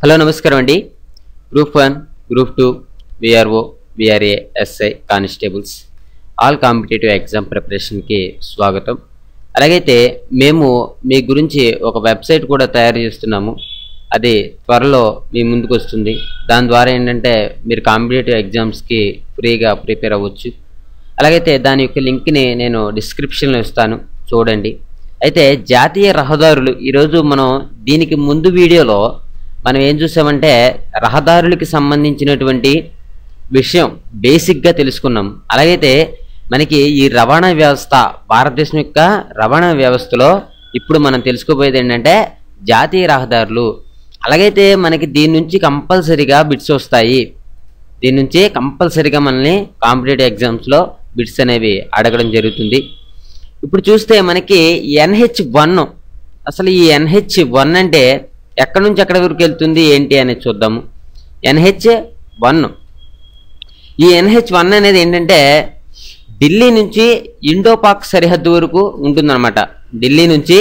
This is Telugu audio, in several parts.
హలో నమస్కారం అండి. Group 1, group 2, VRO, VRA, SI constables all competitive exam ప్రిపరేషన్కి స్వాగతం. అలాగైతే మేము మీ గురించి ఒక వెబ్సైట్ కూడా తయారు చేస్తున్నాము. అది త్వరలో మీ ముందుకు వస్తుంది. దాని ద్వారా ఏంటంటే మీరు కాంపిటేటివ్ ఎగ్జామ్స్కి ఫ్రీగా ప్రిపేర్ అవ్వచ్చు. అలాగైతే దాని యొక్క లింక్ని నేను డిస్క్రిప్షన్లో ఇస్తాను, చూడండి. అయితే జాతీయ రహదారులు ఈరోజు మనం దీనికి ముందు వీడియోలో మనం ఏం చూసామంటే రహదారులకి సంబంధించినటువంటి విషయం బేసిక్గా తెలుసుకున్నాం. అలాగైతే మనకి ఈ రవాణా వ్యవస్థ, భారతదేశం యొక్క రవాణా వ్యవస్థలో ఇప్పుడు మనం తెలుసుకోబోయేది ఏంటంటే జాతీయ రహదారులు. అలాగైతే మనకి దీని నుంచి కంపల్సరీగా బిట్స్ వస్తాయి. దీని నుంచి కంపల్సరీగా మనల్ని కాంపిటేటివ్ ఎగ్జామ్స్లో బిట్స్ అనేవి అడగడం జరుగుతుంది. ఇప్పుడు చూస్తే మనకి NH1, అసలు ఈ NH1 అంటే ఎక్కడి నుంచి ఎక్కడి వరకు వెళ్తుంది ఏంటి అనేది చూద్దాము. NH1, ఈ NH1 అనేది ఏంటంటే ఢిల్లీ నుంచి ఇండోపాక్ సరిహద్దు వరకు ఉంటుందన్నమాట. ఢిల్లీ నుంచి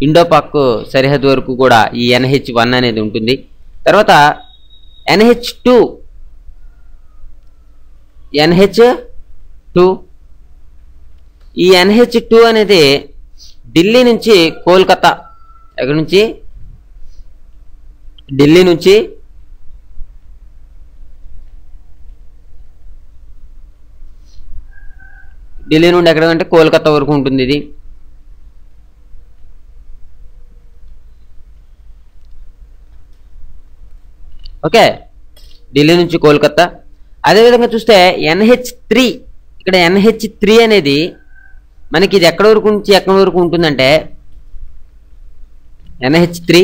ఇండోపాక్ సరిహద్దు వరకు కూడా ఈ NH1 అనేది ఉంటుంది. తర్వాత NH2, ఈ NH2 అనేది ఢిల్లీ నుంచి కోల్కతా, ఎక్కడి నుంచి ఢిల్లీ నుంచి ఢిల్లీ నుండి ఎక్కడంటే కోల్కతా వరకు ఉంటుంది ఇది. ఓకే, ఢిల్లీ నుంచి కోల్కతా. అదేవిధంగా చూస్తే NH3, ఇక్కడ NH3 అనేది మనకి ఇది ఎక్కడి వరకు నుంచి ఎక్కడి వరకు ఉంటుందంటే NH3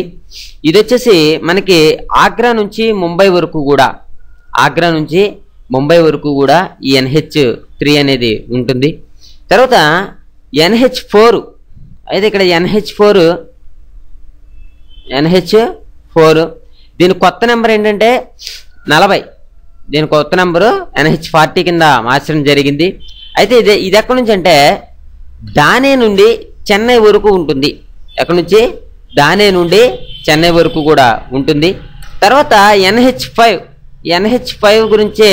ఇది వచ్చేసి మనకి ఆగ్రా నుంచి ముంబై వరకు కూడా, ఆగ్రా నుంచి ముంబై వరకు కూడా ఈ NH3 అనేది ఉంటుంది. తర్వాత NH4, అయితే ఇక్కడ NH4 దీని కొత్త నెంబర్ ఏంటంటే 40. దీని కొత్త నెంబరు NH40 కింద మార్చడం జరిగింది. అయితే ఇది ఎక్కడి నుంచి అంటే డానే నుండి చెన్నై వరకు ఉంటుంది. ఎక్కడి నుంచి డానే నుండి చెన్నై వరకు కూడా ఉంటుంది. తర్వాత NH5 గురించి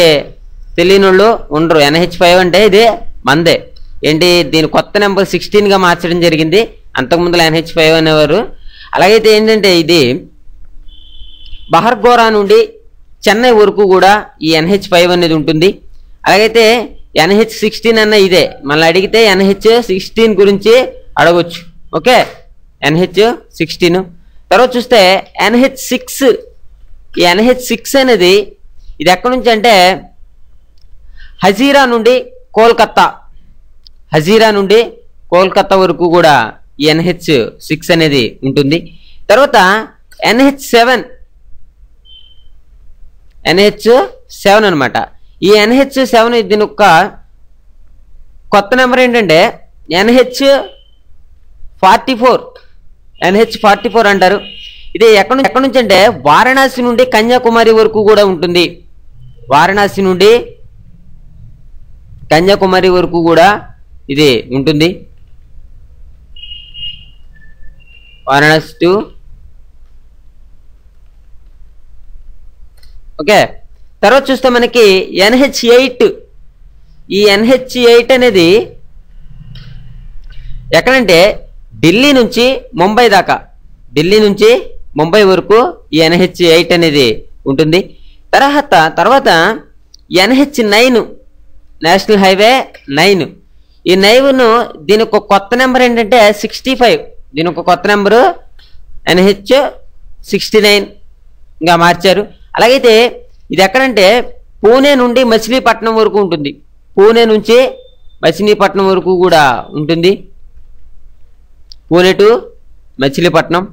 తెలియని వాళ్ళు ఉండరు. NH5 అంటే ఇది మందే ఏంటి, దీని కొత్త నెంబర్ 16గా మార్చడం జరిగింది. అంతకుముందు NH5 అనేవారు. అలాగైతే ఏంటంటే ఇది బహర్గోరా నుండి చెన్నై వరకు కూడా ఈ NH5 అనేది ఉంటుంది. అలాగైతే NH16 అన్న ఇదే, మళ్ళీ అడిగితే NH16 గురించి అడగొచ్చు. Okay, NH16. తర్వాత చూస్తే NH6, ఈ NH6 అనేది ఇది ఎక్కడి నుంచి అంటే హజీరా నుండి కోల్కతా వరకు కూడా ఈ NH6 అనేది ఉంటుంది. తర్వాత NH7 అనమాట. ఈ NH7 దీని యొక్క కొత్త నెంబర్ ఏంటంటే NH44 అంటారు. ఇది ఎక్కడి నుంచి అంటే వారణాసి నుండి కన్యాకుమారి వరకు కూడా ఉంటుంది. వారణాసి నుండి కన్యాకుమారి వరకు కూడా ఇది ఉంటుంది. Varanasi to okay. తర్వాత చూస్తే మనకి NH8, ఈ NH8 అనేది ఎక్కడంటే ఢిల్లీ నుంచి ముంబై దాకా, ఢిల్లీ నుంచి ముంబై వరకు ఈ NH8 అనేది ఉంటుంది. తర్వాత NH9, నేషనల్ హైవే 9. ఈ 9 దీని ఒక కొత్త నెంబర్ ఏంటంటే 65. దీని ఒక కొత్త నెంబరు NH69గా మార్చారు. అలాగైతే ఇది ఎక్కడంటే పూణే నుండి మచిలీపట్నం వరకు ఉంటుంది. పూణే నుంచి మచిలీపట్నం వరకు కూడా ఉంటుంది. పూణే టు మచిలీపట్నం.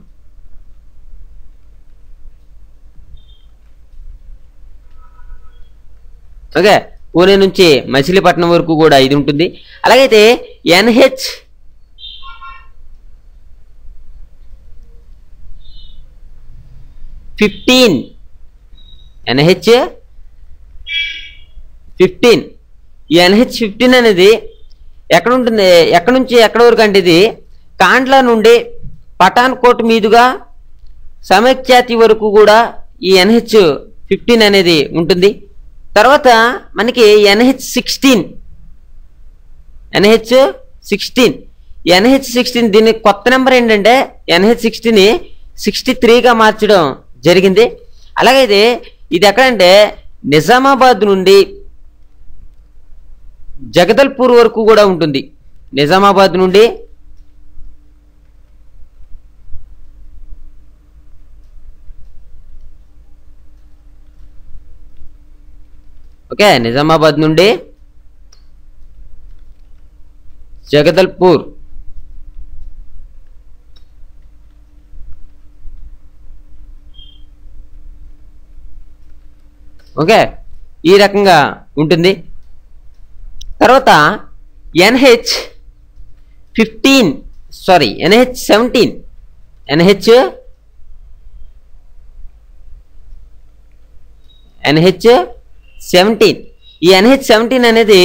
ఓకే, పూణే నుంచి మచిలీపట్నం వరకు కూడా ఇది ఉంటుంది. అలాగైతే NH15, ఈ NH15 అనేది ఎక్కడ ఉంటుంది, ఎక్కడి నుంచి ఎక్కడి వరకు అంటే ఇది కాండ్లా నుండి పఠాన్కోట్ మీదుగా సమైక్యాతి వరకు కూడా ఈ NH15 అనేది ఉంటుంది. తర్వాత మనకి NH16 ఈ NH16 దీని కొత్త నెంబర్ ఏంటంటే NH16ని 63గా మార్చడం జరిగింది. అలాగైతే ఇది ఎక్కడంటే నిజామాబాద్ నుండి జగదల్పూర్ వరకు కూడా ఉంటుంది. నిజామాబాద్ నుండి నిజామాబాద్ నుండి జగదల్పూర్ ఈ రకంగా ఉంటుంది. తర్వాత NH17 ఈ NH17 అనేది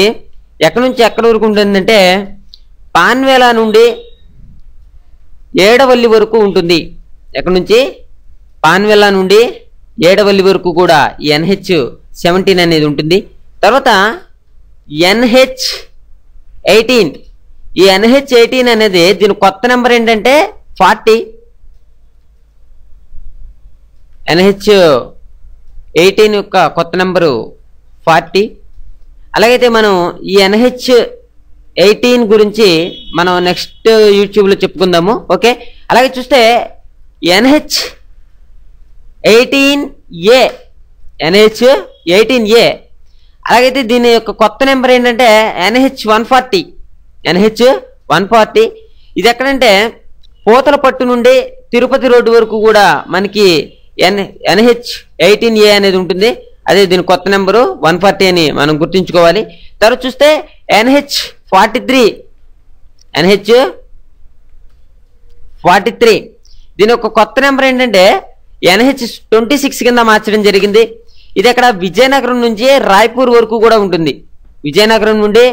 ఎక్కడి నుంచి ఎక్కడి వరకు ఉంటుందంటే పాన్వేలా నుండి ఏడవల్లి వరకు ఉంటుంది. ఎక్కడి నుంచి పాన్వేలా నుండి ఏడవల్లి వరకు కూడా ఈ NH17 అనేది ఉంటుంది. తర్వాత NH18 ఈ NH18 అనేది దీని కొత్త నెంబర్ ఏంటంటే 40. NH18 యొక్క కొత్త నెంబరు 40. అలాగైతే మనం ఈ NH18 గురించి మనం నెక్స్ట్ యూట్యూబ్లో చెప్పుకుందాము. అలాగే చూస్తే NH18A అలాగైతే దీని యొక్క కొత్త నెంబర్ ఏంటంటే NH140. ఇది ఎక్కడంటే పోతలపట్టు నుండి తిరుపతి రోడ్డు వరకు కూడా మనకి NH18A అనేది ఉంటుంది. అదే దీని కొత్త నెంబరు 140 అని మనం గుర్తుంచుకోవాలి. తర్వాత చూస్తే NH43 దీని యొక్క కొత్త నెంబర్ ఏంటంటే NH26 కింద మార్చడం జరిగింది. ఇది అక్కడ విజయనగరం నుంచి రాయ్పూర్ వరకు కూడా ఉంటుంది. విజయనగరం నుండి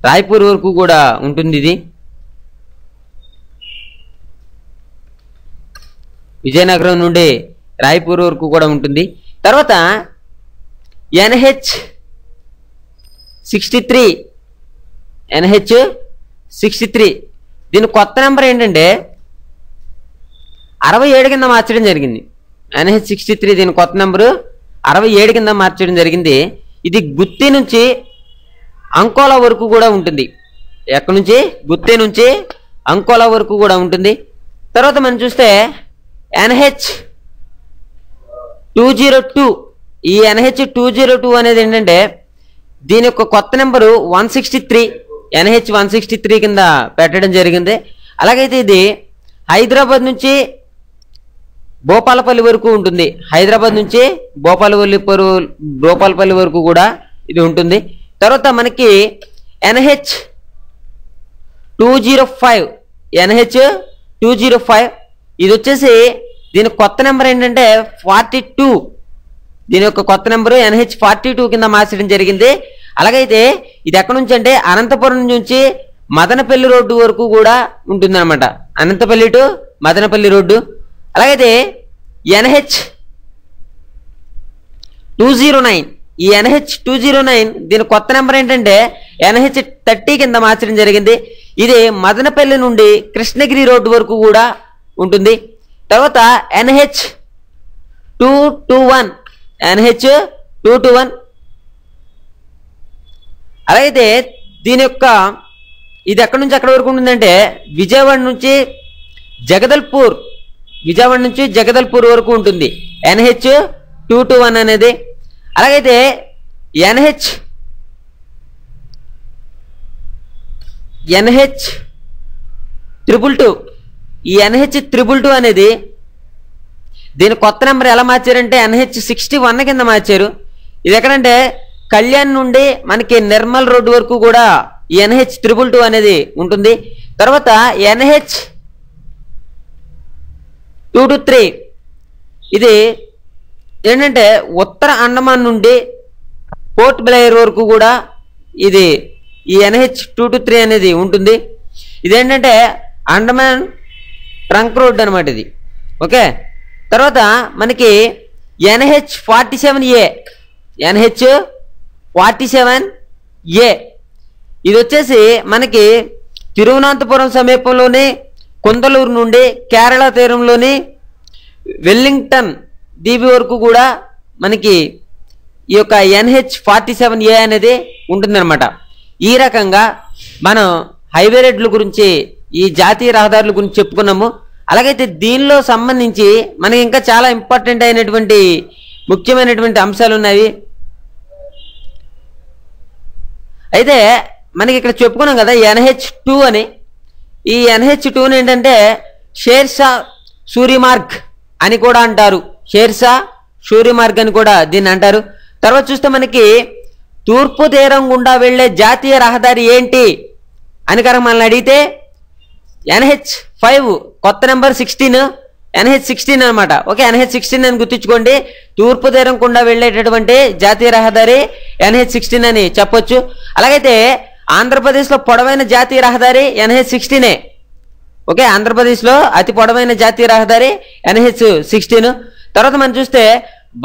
రాయ్పూర్ వరకు కూడా ఉంటుంది. ఇది విజయనగరం నుండి రాయ్పూర్ వరకు కూడా ఉంటుంది. తర్వాత NH63 దీని కొత్త నెంబర్ ఏంటంటే 67 కింద మార్చడం జరిగింది. NH63 దీని కొత్త నెంబరు 67 కింద మార్చడం జరిగింది. ఇది గుత్తి నుంచి అంకోలా వరకు కూడా ఉంటుంది. ఎక్కడి నుంచి గుత్తి నుంచి అంకోలా వరకు కూడా ఉంటుంది. తర్వాత మనం చూస్తే NH202 ఈ NH202 అనేది ఏంటంటే దీని యొక్క కొత్త నెంబరు 163 NH163 కింద పెట్టడం జరిగింది. అలాగైతే ఇది హైదరాబాద్ నుంచి భోపాలపల్లి వరకు ఉంటుంది. హైదరాబాద్ నుంచి భోపాలపల్లి వరకు కూడా ఇది ఉంటుంది. తర్వాత మనకి NH205 ఇది వచ్చేసి దీని కొత్త నెంబర్ ఏంటంటే 42. దీని యొక్క కొత్త నెంబరు NH42 కింద మార్చడం జరిగింది. అలాగైతే ఇది ఎక్కడి నుంచి అంటే అనంతపురం నుంచి మదనపల్లి రోడ్డు వరకు కూడా ఉంటుంది అనమాట. Anantapalli to Madanapalle road. అలాగైతే NH209 ఈ NH209 దీని కొత్త నెంబర్ ఏంటంటే NH30 కింద మార్చడం జరిగింది. ఇది మదనపల్లి నుండి కృష్ణగిరి రోడ్డు వరకు కూడా ఉంటుంది. తర్వాత NH221 అలాగైతే దీని యొక్క ఇది ఎక్కడి నుంచి ఎక్కడి వరకు ఉంటుందంటే విజయవాడ నుంచి జగదల్పూర్ వరకు ఉంటుంది. NH221 అనేది. అలాగైతే NH222 ఈ NH222 అనేది దీని కొత్త నెంబర్ ఎలా మార్చారంటే NH61 కింద మార్చారు. ఇది ఎక్కడంటే కళ్యాణ్ నుండి మనకి నిర్మల్ రోడ్డు వరకు కూడా ఈ NH222 అనేది ఉంటుంది. తర్వాత NH223 ఇది ఏంటంటే ఉత్తర అండమాన్ నుండి పోర్ట్ బ్లెయిర్ వరకు కూడా ఇది ఈ NH223 అనేది ఉంటుంది. ఇదేంటంటే అండమాన్ ట్రంక్ రోడ్ అనమాట ఇది. ఓకే, తర్వాత మనకి NH47A ఇది వచ్చేసి మనకి తిరువనంతపురం సమీపంలోని కుందలూరు నుండి కేరళ తీరంలోని వెల్లింగ్టన్ దీవి వరకు కూడా మనకి ఈ యొక్క NH47A అనేది ఉంటుందన్నమాట. ఈ రకంగా మనం హైవే రోడ్ల గురించి, ఈ జాతీయ రహదారుల గురించి చెప్పుకున్నాము. అలాగైతే దీనిలో సంబంధించి మనకి ఇంకా చాలా ఇంపార్టెంట్ అయినటువంటి ముఖ్యమైనటువంటి అంశాలు ఉన్నాయి. అయితే మనకి ఇక్కడ చెప్పుకున్నాం కదా NH2 అని. ఈ NH2ని ఏంటంటే షేర్షా సూరిమార్గ్ అని కూడా అంటారు. షేర్షా సూరిమార్గ్ అని కూడా దీన్ని అంటారు. తర్వాత చూస్తే మనకి తూర్పు తీరం గుండా వెళ్లే జాతీయ రహదారి ఏంటి అని కనుక మనల్ని అడిగితే NH5 కొత్త నెంబర్ 16 NH16 అనమాట. ఓకే, NH16 అని గుర్తుంచుకోండి. తూర్పు తీరం గుండా వెళ్ళేటటువంటి జాతీయ రహదారి NH16 అని చెప్పొచ్చు. అలాగైతే ఆంధ్రప్రదేశ్లో పొడవైన జాతీయ రహదారి NH16. ఓకే, ఆంధ్రప్రదేశ్లో అతి పొడవైన జాతీయ రహదారి NH16. తర్వాత మనం చూస్తే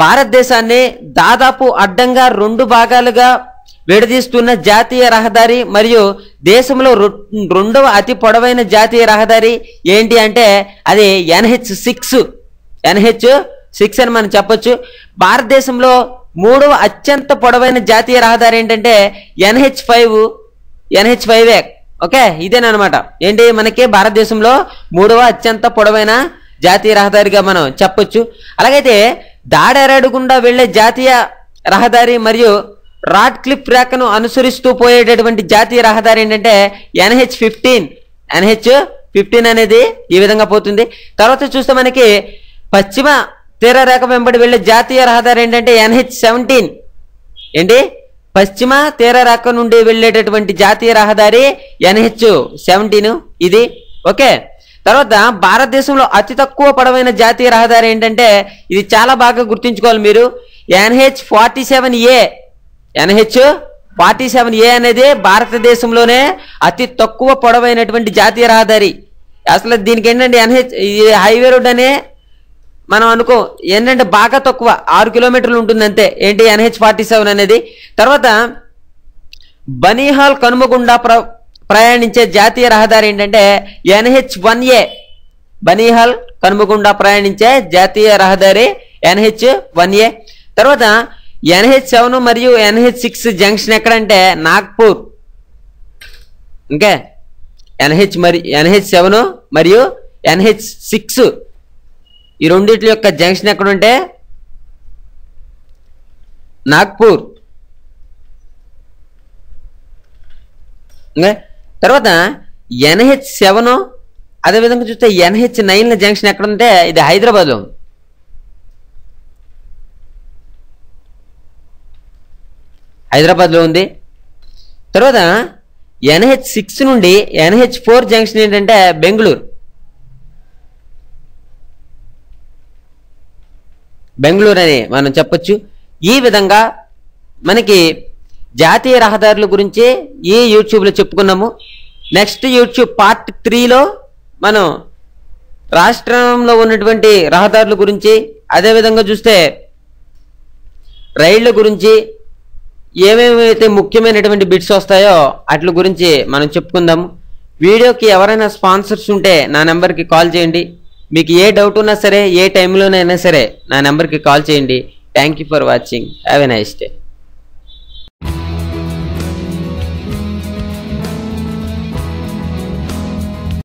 భారతదేశాన్ని దాదాపు అడ్డంగా 2 భాగాలుగా విడదీస్తున్న జాతీయ రహదారి మరియు దేశంలో రెండవ అతి పొడవైన జాతీయ రహదారి ఏంటి అంటే అది NH6 అని మనం చెప్పొచ్చు. భారతదేశంలో 3వ అత్యంత పొడవైన జాతీయ రహదారి ఏంటంటే NH5. ఓకే, ఇదేనమాట. ఏంటి మనకి భారతదేశంలో 3వ అత్యంత పొడవైన జాతీయ రహదారిగా మనం చెప్పొచ్చు. అలాగైతే దాడెరాడు గుండా వెళ్లే జాతీయ రహదారి మరియు రాడ్ క్లిఫ్ రేఖను అనుసరిస్తూ పోయేటటువంటి జాతీయ రహదారి ఏంటంటే NH15 అనేది ఈ విధంగా పోతుంది. తర్వాత చూస్తే మనకి పశ్చిమ తీర రేఖ వెంబడి వెళ్లే జాతీయ రహదారి ఏంటంటే NH17. ఏంటి పశ్చిమ తీర రేఖ నుండి వెళ్ళేటటువంటి జాతీయ రహదారి NH17 ఇది. ఓకే, తర్వాత భారతదేశంలో అతి తక్కువ పొడవైన జాతీయ రహదారి ఏంటంటే ఇది చాలా బాగా గుర్తుంచుకోవాలి మీరు, NH47A. NH47A అనేది భారతదేశంలోనే అతి తక్కువ పొడవైనటువంటి జాతీయ రహదారి. అసలు దీనికి ఏంటంటే హైవే రోడ్ అనే మనం అనుకో, ఏంటంటే బాగా తక్కువ 6 కిలోమీటర్లు ఉంటుంది అంతే. ఏంటి NH47 అనేది. తర్వాత బనీహాల్ కనుమ గుండా ప్రయాణించే జాతీయ రహదారి ఏంటంటే NH1A. బనీహాల్ కనుమ గుండా ప్రయాణించే జాతీయ రహదారి NH1A. తర్వాత NH7 మరియు NH6 జంక్షన్ ఎక్కడంటే నాగ్పూర్. ఓకే, NH7 మరియు NH6 ఈ రెండిటి యొక్క జంక్షన్ ఎక్కడుంటే నాగ్పూర్. తర్వాత NH7 అదేవిధంగా చూస్తే NH9 జంక్షన్ ఎక్కడుంటే ఇది హైదరాబాద్లో. ఉంది. తర్వాత NH6 నుండి NH4 జంక్షన్ ఏంటంటే బెంగళూరు అని మనం చెప్పొచ్చు. ఈ విధంగా మనకి జాతీయ రహదారుల గురించి ఈ యూట్యూబ్లో చెప్పుకున్నాము. నెక్స్ట్ యూట్యూబ్ పార్ట్ 3లో మనం రాష్ట్రంలో ఉన్నటువంటి రహదారుల గురించి, అదేవిధంగా చూస్తే రైళ్ల గురించి ఏమేమైతే ముఖ్యమైనటువంటి బిట్స్ వస్తాయో వాటి గురించి మనం చెప్పుకుందాము. వీడియోకి ఎవరైనా స్పాన్సర్స్ ఉంటే నా నెంబర్కి కాల్ చేయండి. మీకు ఏ డౌట్ ఉన్నా సరే, ఏ టైంలోనైనా సరే నా నెంబర్కి కాల్ చేయండి. Thank you for watching. Have a nice day.